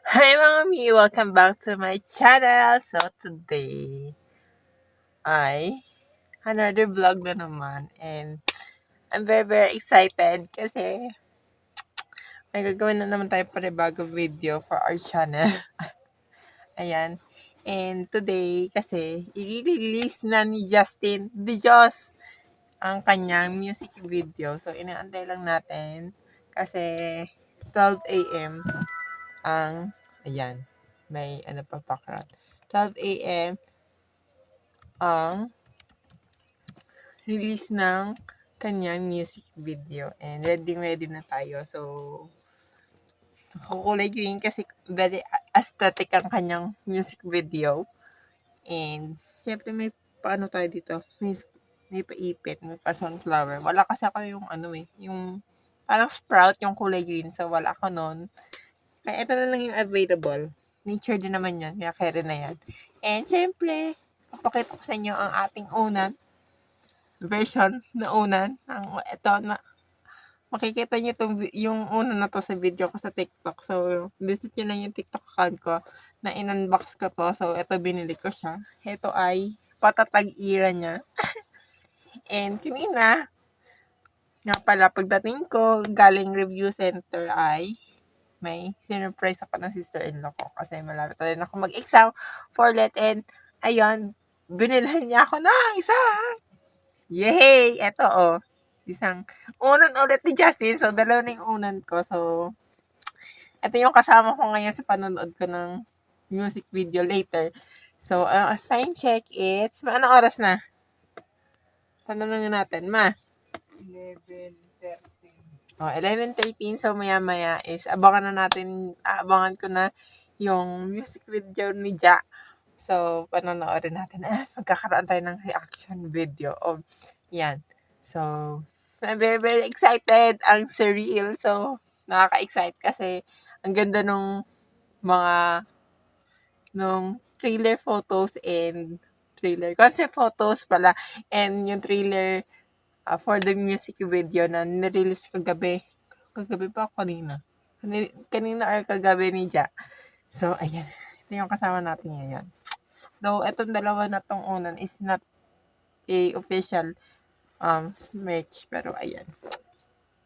Hi mga mi! Welcome back to my channel! So today ay another vlog na naman and I'm very excited kasi may gagawin na naman tayo panibagong video for our channel. Ayan. And today kasi i-release na ni Justin Dijos ang kanyang music video. So inaantay lang natin kasi 12 a.m. ang ayan. May ano pa background. 12 a.m. ang release ng kanyang music video and ready na tayo. So, kukulay green kasi very aesthetic ang kanyang music video. And, syempre may paano tayo dito, may paipit, may pa sunflower. Wala kasi ako yung yung parang sprout yung kulay green. So, wala ako nun. Kaya ito na lang yung available. Nature din naman yan. Kaya carry na yan. And, syempre, papakita ko sa inyo ang ating unan version na unan. Ito na makikita niyo yung una na to sa video ko sa TikTok. So, visit niyo lang yung TikTok account ko na in-unbox ko to. So, ito binili ko siya. Ito ay patatag-ira niya. And kanina, nga pala, pagdating ko, galing review center ay may sinurprise ako ng sister-in-law ko kasi malapit na rin ako mag-exam for let and ayun, binilhan niya ako ng isa. Yay! Eto isang unan ulit ni Justin. So, dalawa na yung unan ko. So, ito yung kasama ko ngayon sa panonood ko ng music video later. So, time check, anong oras na? Tanongin natin, ma. 11:13. 11:13. So, maya-maya is abangan ko na yung music video ni Ja. So, panonoodin natin. Magkakaroon tayo ng reaction video. Yan. So, I'm very excited. Ang surreal. So, nakaka-excite kasi ang ganda nung trailer photos and concept photos pala and yung trailer for the music video na nirelease kagabi pa kanina or kagabi ni Ja. So ayan, ito yung kasama natin ngayon. Though etong dalawa na tong unan is not a official merch, pero ayan.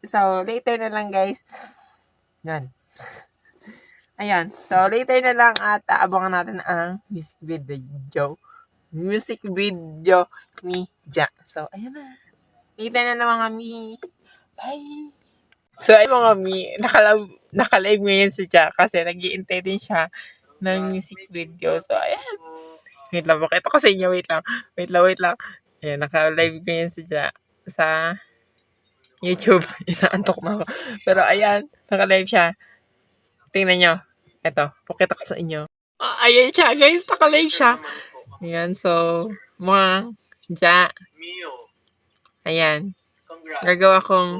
So later na lang guys. Yan. Ayan. So, later na lang at abangan natin ang music video ni Ja. So, ayan na. Later na naman kami. Bye! So, ay mga mi, naka-live ngayon si Ja kasi nag-iintay din siya ng music video. So, ayan. Wait lang, pakita ko sa inyo. Wait lang. Ayan, naka-live ngayon si Ja sa YouTube. Inaantok na ako. Pero ayan, naka-live siya. Tingnan nyo. Eto, pakita ko sa inyo. Ayan siya, guys. Naka-live siya. Ayan, so, mga Ja. Ayan. Gagawa kong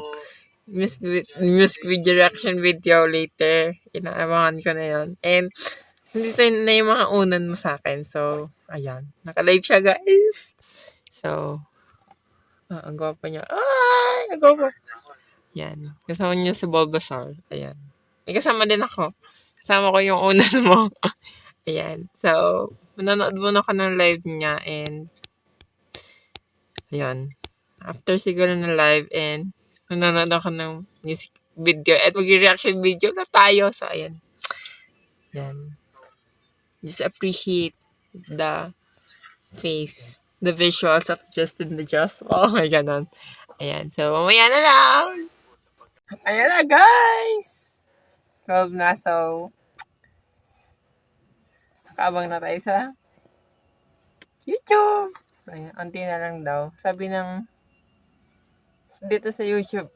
music video reaction video later. Inaabangan ko na yon. And, nandito na yung mga unan mo sa akin. So, ayan. Naka-live siya, guys. So, ang gwapo niya. Ay, ang gwapo. Yan. Kasama niya si Bulbasaur. Ayan. May kasama din ako. Kasama ko yung unan mo. Ayan. So, manonood muna ka ng live niya and ayan. After siguro ng live and manonood ako ng music video at mag-reaction video na tayo. So, ayan. Ayan. Just appreciate the face, the visuals of Justin the Just. Oh my ganon. Ayan. So, mamaya na lang. Ayan na, guys! 12 na. So, nakaabang na tayo sa YouTube. Ayan, unti na lang daw. Sabi ng dito sa YouTube,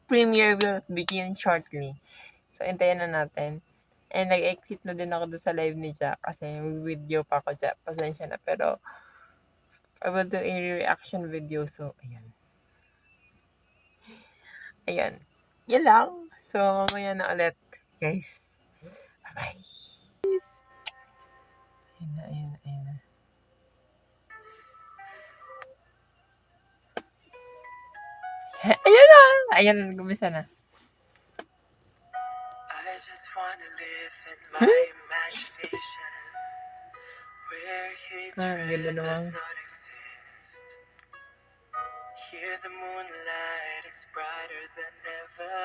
premiere will begin shortly. So, hintayin na natin. And nag-exit na din ako doon sa live ni Jack kasi mag-video pa ako, Jack. Pasensya na. Pero, I will do a reaction video. So, ayan. Ayan. Yan lang. So, mamaya na ulit, guys. Bye-bye. Ayan na. Ayan na. Ayan, gumisa na. I just wanna live Ang ganda naman. Here the moonlight is brighter than ever.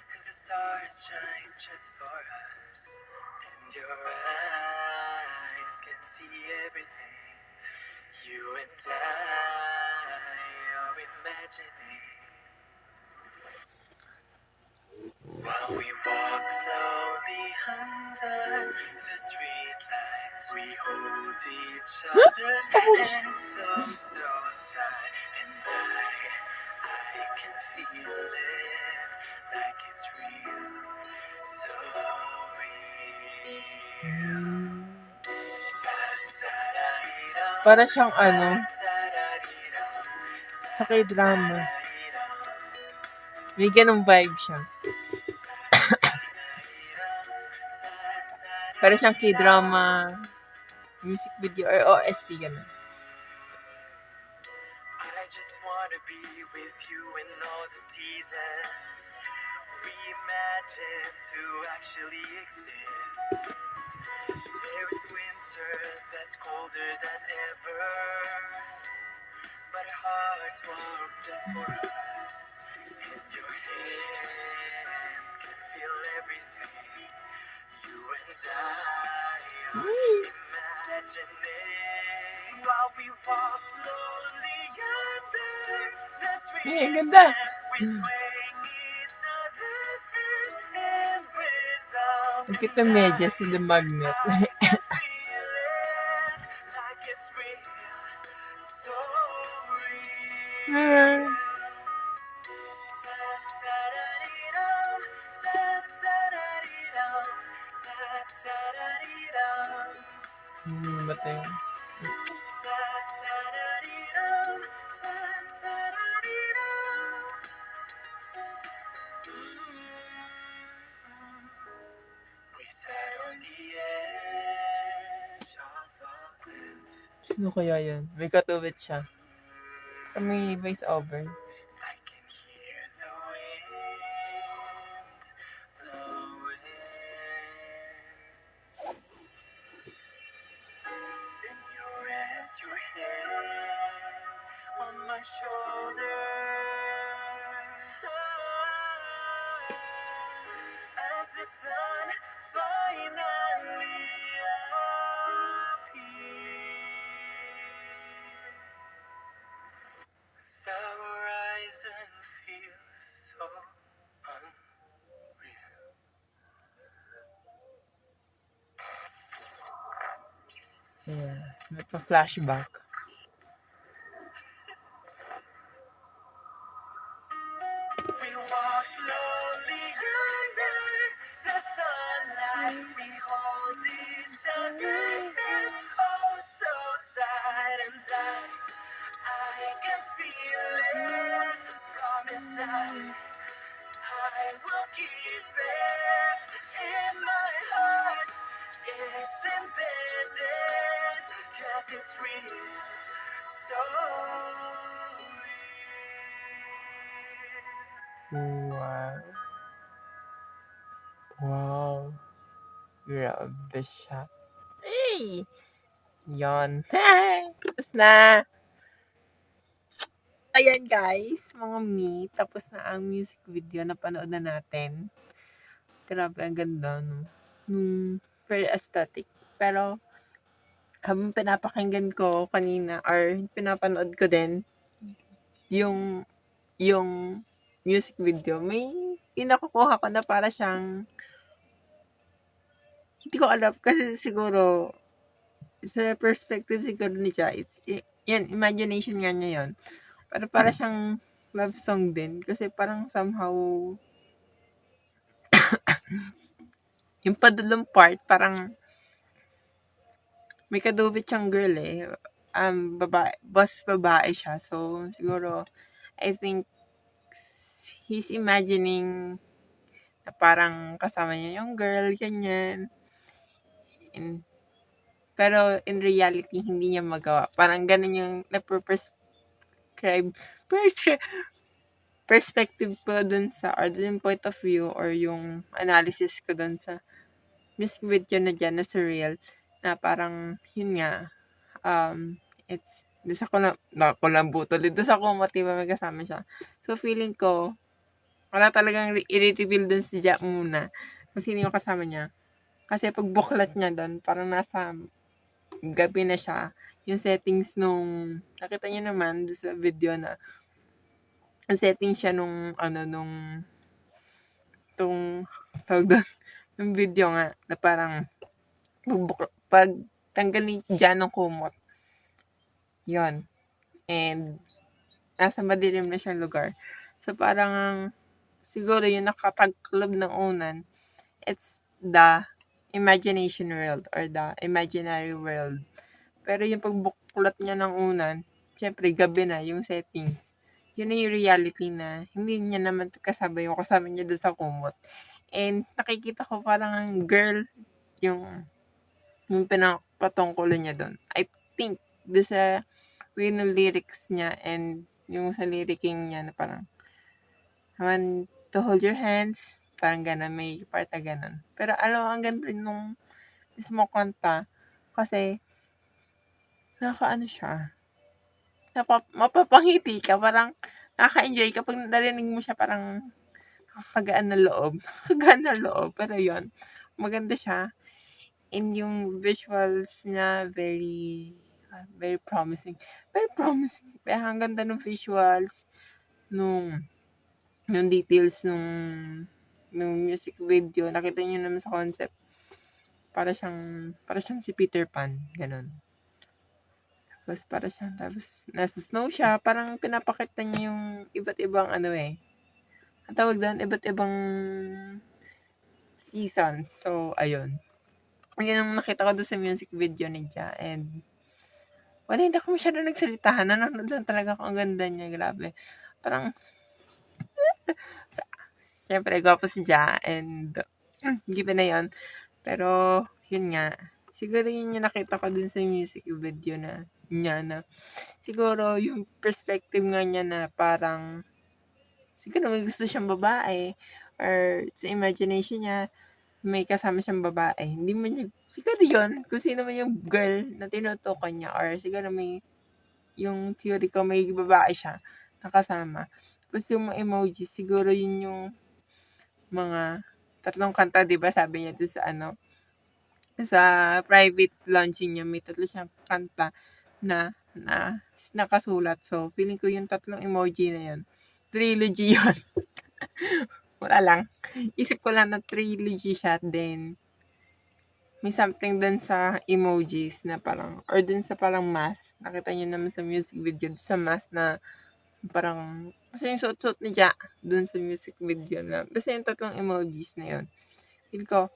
The stars shine just for us. And your eyes can see everything. You and I are imagining. While we walk slowly under the street lights, we hold each other's hands so tight. And I can feel it like it's real, so real. Para siyang sa K-drama. May ganong vibe siya. Para siyang K-drama music video or OST ganun. I just wanna be with you in all the seasons we imagine to actually exist. There is winter that's colder than ever, but our hearts warm just for us. And your hands can feel everything. You and I are imagining while we walk slowly under the trees. Ganda. We swing each other's hands and without Look at the medyas and the magnet. I can feel it like it's real, so real. Ba't yun? We sat on the edge of a cliff. Sino kaya yan? May katuwid siya. May voice over. I can hear the wind blowing. Then you rest your head on my shoulder. As the sun finally appears, the horizon feels so unreal. Yeah. May pa-flashback. We walk slowly under the sunlight. We hold each other's hands, oh so tight and tight. I can feel it. Promise I will keep it in my heart. It's embedded, 'cause it's real, so real. Wow. Wow. Grabe siya. Hey! Yan. Tapos na. Ayan guys, mga me. Tapos na ang music video na panood na natin. Grabe, ang ganda, no? Very aesthetic. Pero, habang pinapakinggan ko kanina, or pinapanood ko din, yung music video, may nakukuha ko na para siyang, hindi ko alam, kasi siguro, sa perspective siguro ni Cha, yan, imagination nga niya yun. Pero para siyang love song din, kasi parang somehow, yung padulong part, parang, may kadubit siyang girl eh. Babae siya. So, siguro, I think, he's imagining na parang kasama niya yung girl, ganyan. Pero, in reality, hindi niya magawa. Parang ganun yung perspective ko dun sa, or dun yung point of view, or yung analysis ko dun sa music video na dyan na surreal. na parang, yun nga, it's, doon sa kulambo tuloy, doon sa kumot, diba may kasama siya. So, feeling ko, wala talagang i-reveal dun si Ja muna kung sino yung kasama niya. Kasi pag buklat niya dun, parang nasa gabi na siya. Yung settings nung, nakita niyo naman doon sa video na, ang setting siya nung, tawag doon, yung video nga, na parang, pag tanggal ni Ja ng kumot, yon, and nasa madilim na siyang lugar. So, parang, siguro yung nakatagklub ng unan, it's the imagination world or the imaginary world. Pero yung pagbuklat niya ng unan, syempre gabi na yung settings. Yun na yung reality na hindi niya naman kasama yung kasama niya doon sa kumot. And nakikita ko parang ang girl yung pinapatungkulan niya doon. I think doon sa way ng lyrics niya and yung sa lyricking niya na parang I want to hold your hands, parang gano'n, may part na gano'n. Pero alam mo, ang ganda nung mismo kanta kasi nakakaano siya, mapapangiti ka, parang nakaka-enjoy kapag narinig mo siya, parang nakakagaan ng loob. Nakakagaan ng loob, pero yun, maganda siya. And yung visuals niya, very promising. Very promising. Kaya ang ganda ng visuals, nung details nung music video. Nakita niyo naman sa concept. Para siyang si Peter Pan, ganun. Tapos nasa snow siya, parang pinapakita niya yung iba't ibang ang tawag doon, iba't ibang seasons. So, ayun. Yun ang nakita ko doon sa music video ni Ja. And, wala, hindi ako masyado nagsalita. Nanonood lang talaga ako. Ang ganda niya, grabe. Parang, syempre, gwapo si Ja. And, given na yun. Pero, yun nga. Siguro yun yung nakita ko dun sa music video niya na siguro yung perspective nga niya na parang siguro may gusto siyang babae or sa imagination niya may kasama siyang babae. Hindi man niya, siguro yun, kung sino man yung girl na tinutukoy niya or siguro may, yung theory ko may babae siya nakasama. Tapos yung mga emojis, siguro yun yung mga tatlong kanta, diba sabi niya doon sa sa private launching niya, may tatlo siyang kanta na nakasulat. So, feeling ko yung tatlong emoji na yun, trilogy yun. Wala lang. Isip ko lang na trilogy siya. Then, may something dun sa emojis na parang, or dun sa parang mask. Nakita niyo naman sa music video, dun sa mask na parang, basta yung suot-suot ni Ja dun sa music video na, basta yung tatlong emojis na yun. Feel ko,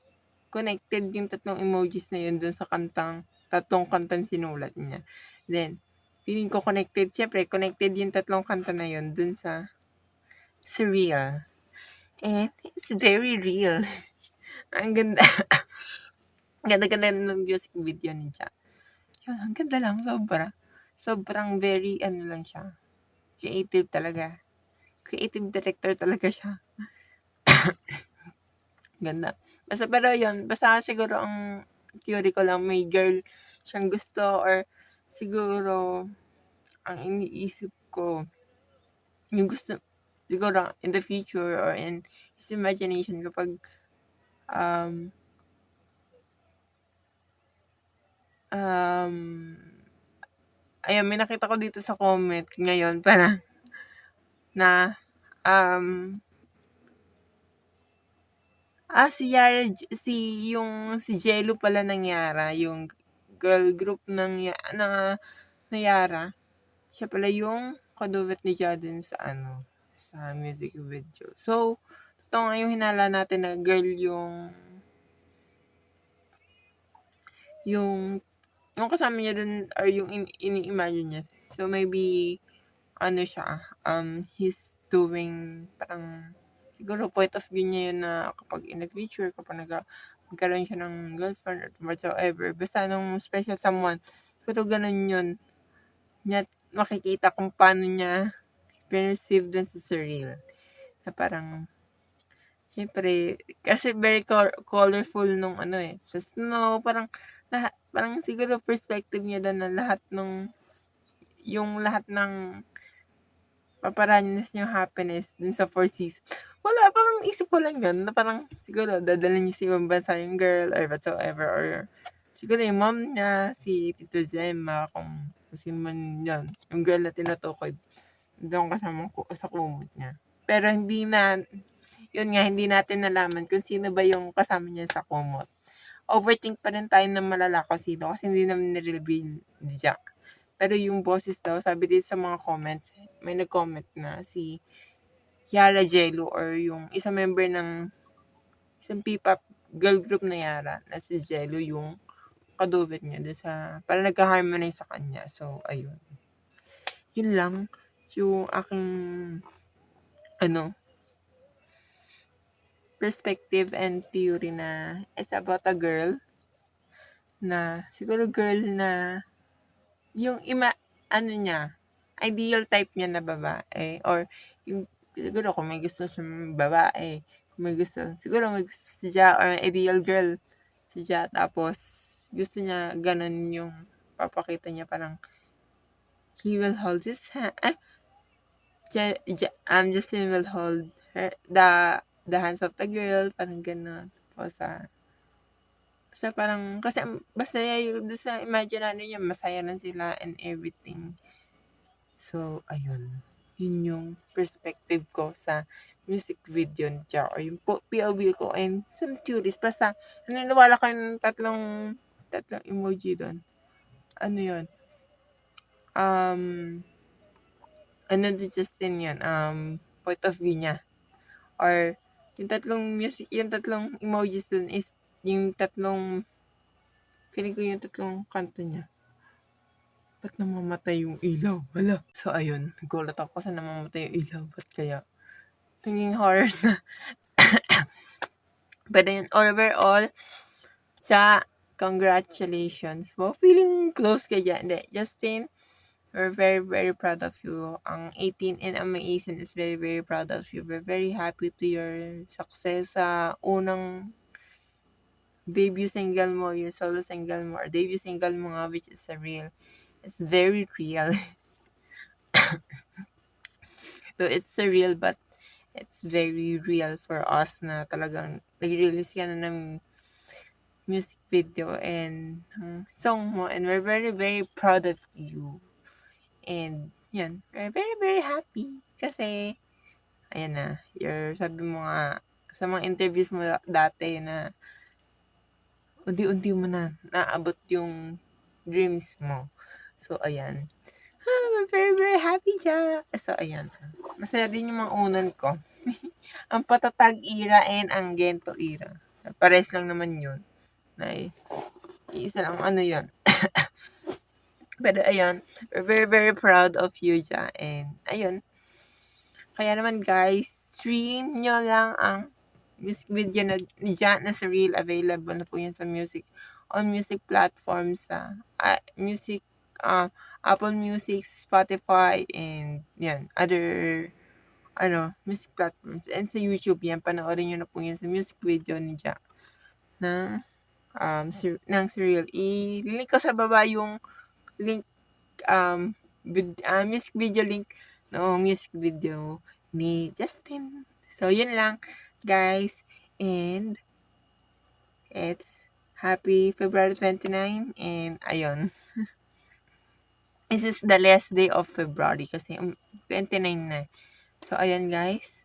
connected yung tatlong emojis na yun dun sa tatlong kantang sinulat niya. Then, feeling ko connected, syempre, connected yung tatlong kanta na yun dun sa surreal. And it's very real. Ang ganda. Ganda-ganda ng music video ni Ja. Yun, ang ganda lang, sobra. Sobrang very, lang siya. Creative talaga. Creative director talaga siya. Ganda. Pero yun, basta siguro ang theory ko lang, may girl siyang gusto or siguro ang iniisip ko, yung gusto, siguro in the future or in his imagination kapag ayun, may nakita ko dito sa comment ngayon parang na si Jello pala ng Yara, yung girl group ng Yara, siya pala yung kaduet ni Ja din sa sa music video. So, totoo nga yung hinala natin na girl yung kasama niya dun or yung ini-imagine niya. So, maybe, siya, he's doing parang siguro point of view niya yun na kapag in the future, kapag magkaroon siya ng girlfriend or whatsoever, basta nung special someone, siguro ganun yun, niya makikita kung paano niya perceive dun sa surreal. Na parang, syempre, kasi very colorful nung sa snow, parang parang siguro perspective niya doon na lahat ng paparanas niyang happiness dun sa Four Seasons. Wala, parang isip ko lang yun, na parang siguro dadalhin niya sa ibang bansa yung girl or whatsoever, or siguro yung mom niya, si Tito Gemma, kung sino man yun, yung girl na tinutukoy, doon kasama ko sa kumot niya. Pero hindi natin nalaman kung sino ba yung kasama niya sa kumot. Overthink pa rin tayo ng malala kung sino, kasi hindi naman nireveal ni Jack. Pero yung boses daw, sabi din sa mga comments, may nag-comment na si Yara Jello or yung isang member ng isang P-pop girl group na Yara, na si Jello yung kadubit niya doon sa, parang nagka-harmonize sa kanya. So, ayun. Yun lang yung aking perspective and theory na it's about a girl na, siguro girl na yung ideal type niya na babae, or yung siguro kung may gusto siyang babae, siguro may gusto siya or ideal girl siya, tapos gusto niya ganun yung papakita niya, parang he will hold his hand, Justin will hold the hands of the girl, parang ganun. Tapos basta parang, kasi basta yung sa imaginary niya, masaya lang sila and everything. So, ayun. Yun yung perspective ko sa music video ni Jack, or yung POV ko, and some theories. Basta, naniniwala ko yung tatlong emoji doon. Ano yun? Din Justin yun, point of view niya. Or, yung tatlong emojis doon is feeling ko yung tatlong kanto niya. Ba't namamatay yung ilaw? Hala. So, ayun. Nagulat ako sa namamatay yung ilaw. Ba't kaya? Tingin horror na. But then, overall, congratulations. Wow, feeling close ka dyan. Justin, we're very, very proud of you. Ang 18 and Amazing is very, very proud of you. We're very happy to your success sa unang debut single mo, yung solo single mo, or debut single mo nga, which is it's very real. So, it's surreal, but it's very real for us na talagang nag-release ka na ng music video and song mo, and we're very, very proud of you. And, yan, we're very, very happy kasi, ayan na, sabi mo nga, sa mga interviews mo dati na unti-unti mo na naabot yung dreams mo. So, ayan. I'm very, very happy dyan. So, ayan. Masaya din yung mga unan ko. Ang Patatag era and ang Gento era. Pares lang naman yun. Isa lang yun. Pero, ayan. We're very, very proud of you dyan. And, ayun. Kaya naman, guys, stream nyo lang ang music video ni Jan na Surreal. Available na po yan sa on music platforms, Apple Music, Spotify, and yan, other music platforms. And sa YouTube yan, panoorin nyo na po yan sa music video ni Jan ng Surreal. I-link ko sa baba yung link, music video link ng music video ni Justin. So, yun lang, guys. And, it's happy February 29. And, ayun. This is the last day of February kasi 29 na. So, ayun, guys.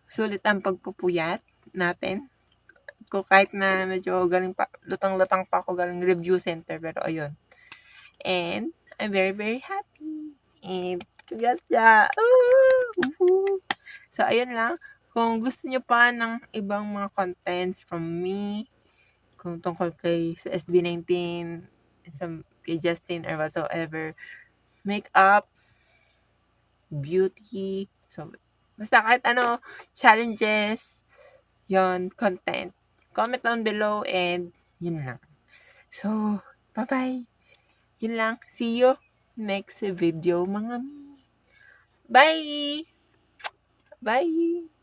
Sulit ang pagpupuyat natin. Kung kahit na medyo lutang-lutang pa ako galing review center. Pero, ayun. And, I'm very, very happy. And, congrats ya! So, ayun lang. Kung gusto nyo pa ng ibang mga contents from me, kung tungkol sa SB19, kay Justin or whatsoever, makeup, beauty, so, basta kahit challenges, yon content, comment down below, and yun lang. So, bye-bye. Yun lang. See you next video, mga mi. Bye! Bye!